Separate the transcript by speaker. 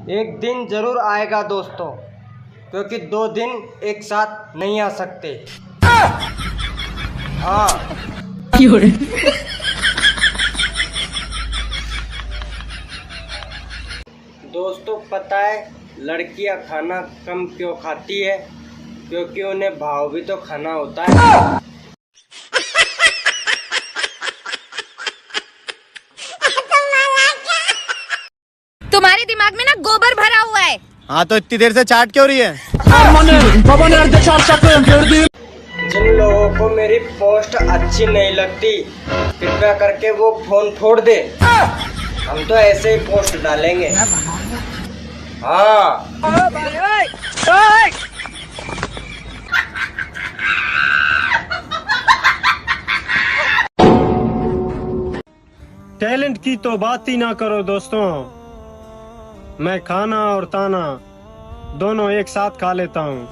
Speaker 1: एक दिन जरूर आएगा दोस्तों, क्योंकि 2 दिन एक साथ नहीं आ सकते। हाँ। दोस्तों पता है लड़कियां खाना कम क्यों खाती है? क्योंकि उन्हें भाव भी तो खाना होता है।
Speaker 2: तुम्हारे दिमाग में ना गोबर भरा हुआ है।
Speaker 3: हाँ तो इतनी देर से चाट क्यों रही है?
Speaker 1: जिन लोगों को मेरी पोस्ट अच्छी नहीं लगती कृपया करके वो फोन फोड़ दे। हम तो ऐसे ही पोस्ट डालेंगे। हाँ।
Speaker 4: टैलेंट की तो बात ही ना करो दोस्तों, मैं खाना और ताना दोनों एक साथ खा लेता हूँ।